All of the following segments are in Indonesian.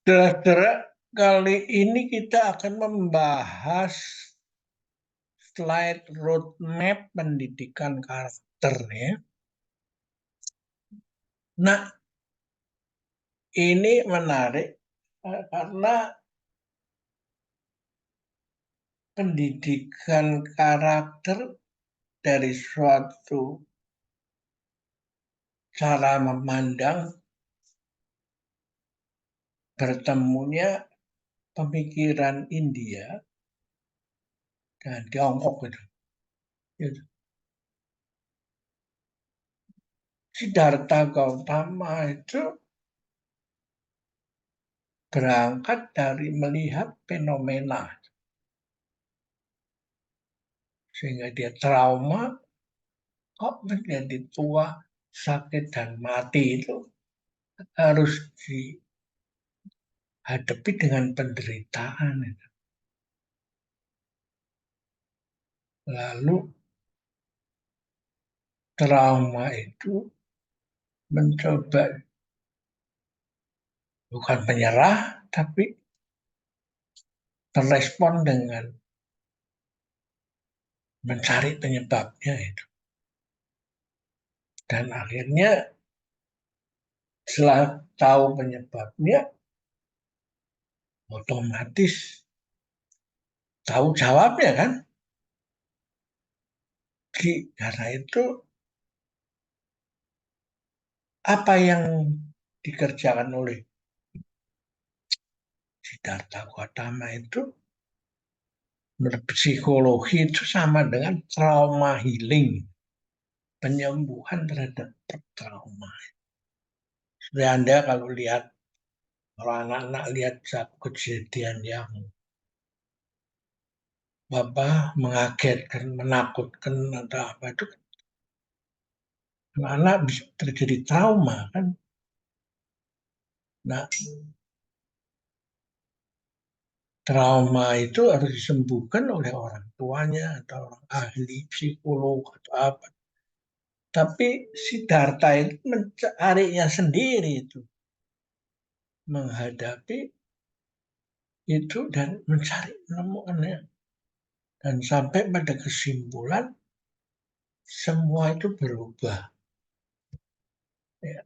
Saudara-saudara, kali ini kita akan membahas slide roadmap pendidikan karakter ya. Nah, ini menarik karena pendidikan karakter dari suatu cara memandang bertemunya pemikiran India dan Tiongkok gitu. Siddhartha Gautama itu berangkat dari melihat fenomena sehingga dia trauma kok menjadi tua, sakit dan mati itu harus dihadapi dengan penderitaan. Lalu trauma itu mencoba bukan menyerah, tapi merespon dengan mencari penyebabnya itu. Dan akhirnya setelah tahu penyebabnya, otomatis tahu jawabnya kan. Karena itu apa yang dikerjakan oleh Siddhartha Gautama itu psikologi itu sama dengan trauma healing, penyembuhan terhadap trauma. Seperti Anda kalau lihat, kalau anak-anak lihat satu kejadian yang mengagetkan, menakutkan atau apa itu, anak bisa terjadi trauma kan. Nah, trauma itu harus disembuhkan oleh orang tuanya atau orang ahli psikolog atau apa. Tapi Siddhartha itu mencarinya sendiri itu, menghadapi itu dan mencari menemukannya dan sampai pada kesimpulan semua itu berubah. Ya,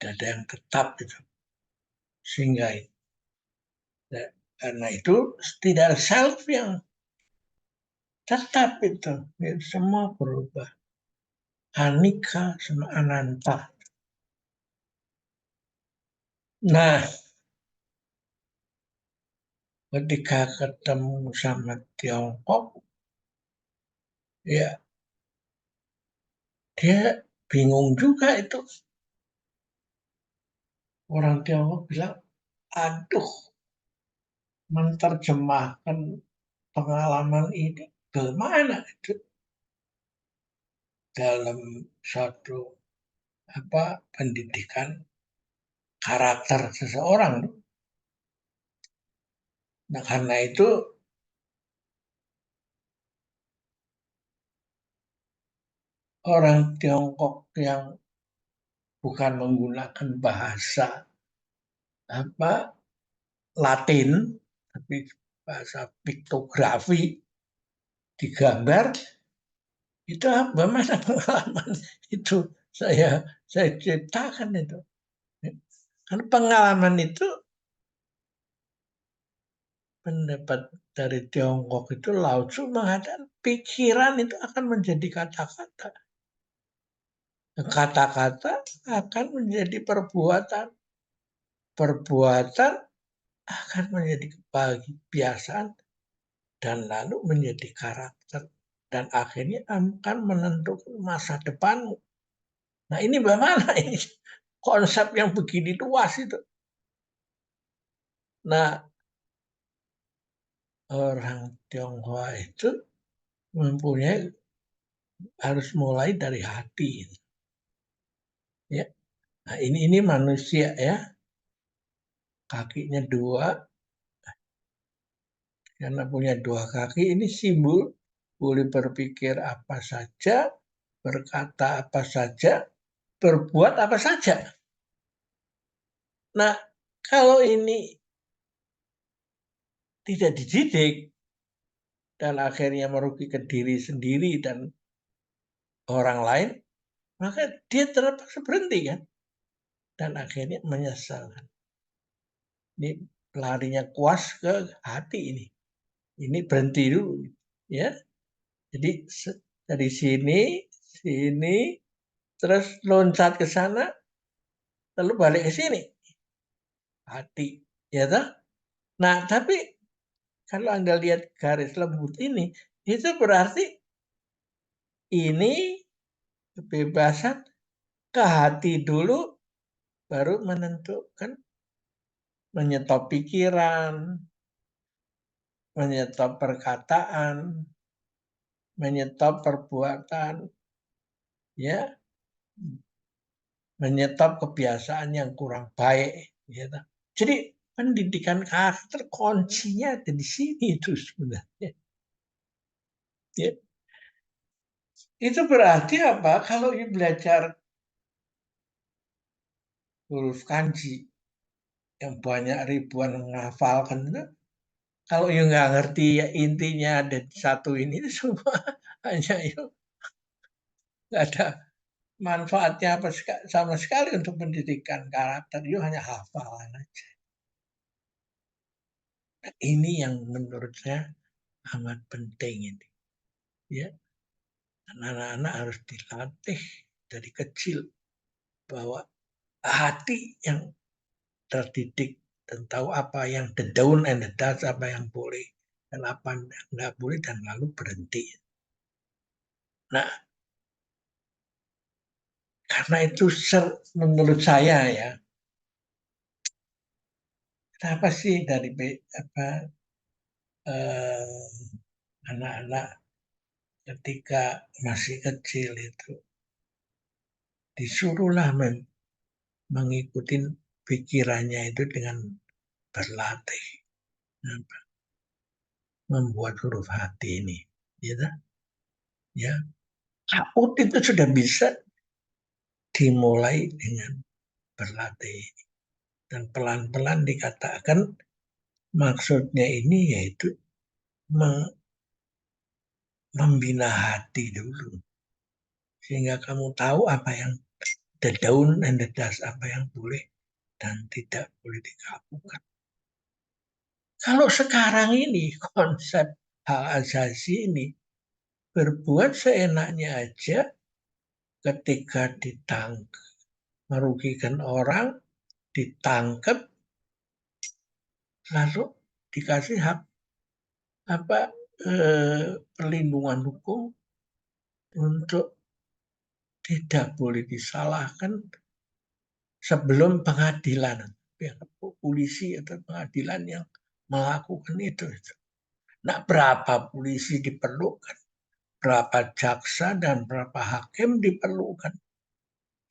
tidak ada yang tetap itu. Sehingga ya, karena itu tidak ada self yang tetap itu. Ya, semua berubah. Anika sama ananta. Nah, ketika ketemu sama Tiongkok, ya dia bingung juga itu. Orang Tiongkok bilang, aduh, menerjemahkan pengalaman ini bagaimana itu dalam suatu pendidikan karakter seseorang. Nah, karena itu orang Tiongkok yang bukan menggunakan bahasa Latin, tapi bahasa piktografi digambar itu bagaimana pengalaman itu saya ciptakan itu. Karena pengalaman itu pendapat dari Tiongkok itu Lao Tzu mengatakan pikiran itu akan menjadi kata-kata. Kata-kata akan menjadi perbuatan. Perbuatan akan menjadi kebiasaan dan lalu menjadi karakter. Dan akhirnya akan menentukan masa depanmu. Nah ini bagaimana ini? Konsep yang begini luas itu. Nah orang Tionghoa itu mempunyai harus mulai dari hati. Ya. Nah ini manusia ya. Kakinya dua, karena punya dua kaki ini simbol boleh berpikir apa saja, berkata apa saja, berbuat apa saja. Nah, Kalau ini tidak dididik dan akhirnya merugikan diri sendiri dan orang lain, maka dia terpaksa berhenti kan, dan akhirnya menyesal. Ini larinya kuas ke hati ini. Ini berhenti dulu, ya. Jadi dari sini, terus loncat ke sana, lalu balik ke sini, hati, ya toh. Nah, tapi kalau Anda lihat garis lembut ini, itu berarti ini kebebasan ke hati dulu, baru menentukan, menyetop pikiran, menyetop perkataan, menyetop perbuatan, ya, menyetop kebiasaan yang kurang baik. Ya. Jadi pendidikan karakter kuncinya ada di sini itu sebenarnya. Ya. Itu berarti apa? Kalau belajar huruf kanji yang banyak ribuan menghafalkan itu, kalau nggak ngerti ya intinya ada satu ini semua hanya nggak ada manfaatnya apa sama sekali untuk pendidikan karakter, itu hanya hafalan aja. Nah, ini yang menurut saya amat penting ini, ya. Anak-anak harus dilatih dari kecil bahwa hati yang terdidik dan tahu apa yang the down and the dust, apa yang boleh dan apa yang nggak boleh, dan lalu berhenti. Nah, karena itu menurut saya ya, kenapa sih dari apa anak-anak ketika masih kecil itu disuruhlah mengikuti pikirannya itu dengan berlatih membuat huruf hati ini, gitu. Ya, PAUD itu sudah bisa dimulai dengan berlatih, dan pelan-pelan dikatakan maksudnya ini yaitu membina hati dulu, sehingga kamu tahu apa yang the down and the dust, apa yang boleh dan tidak boleh dikabulkan. Kalau sekarang ini konsep hak asasi ini berbuat seenaknya aja, ketika ditangkap merugikan orang, ditangkap lalu dikasih hak apa perlindungan hukum untuk tidak boleh disalahkan sebelum pengadilan, pihak polisi atau pengadilan yang melakukan itu. Nah, berapa polisi diperlukan, berapa jaksa dan berapa hakim diperlukan.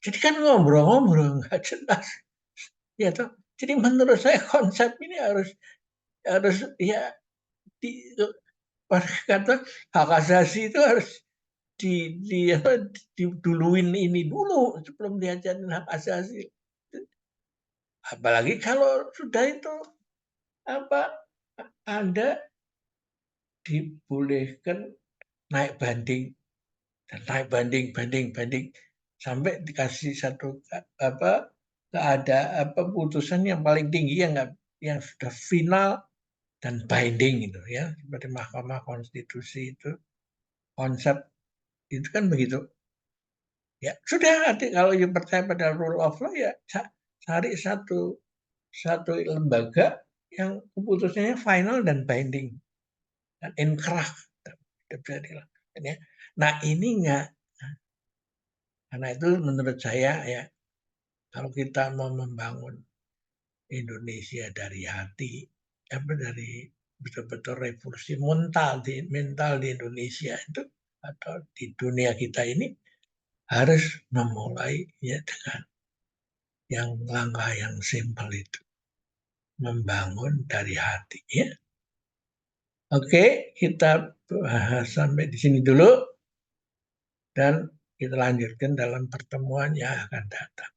Jadi kan ngobrol-ngobrol nggak jelas, ya toh. Jadi menurut saya konsep ini harus ya di kata hak asasi itu harus diduluin ini dulu sebelum diajarin hak asasi. Apalagi kalau sudah itu apa Anda dibolehkan naik banding dan naik banding sampai dikasih satu apa apa putusan yang paling tinggi yang sudah final dan binding itu, ya, seperti Mahkamah Konstitusi itu, konsep itu kan begitu. Ya sudah, nanti kalau percaya pada rule of law, ya cari satu lembaga yang keputusannya final dan binding dan inkrah, bisa dilakukan, ya. Nah, ini enggak. Karena itu menurut saya ya, kalau kita mau membangun Indonesia dari hati, dari betul-betul revolusi mental di Indonesia itu atau di dunia kita ini, harus memulai ya dengan yang langkah yang simpel itu, membangun dari hati, ya. Oke, kita bahas sampai di sini dulu dan kita lanjutkan dalam pertemuan yang akan datang.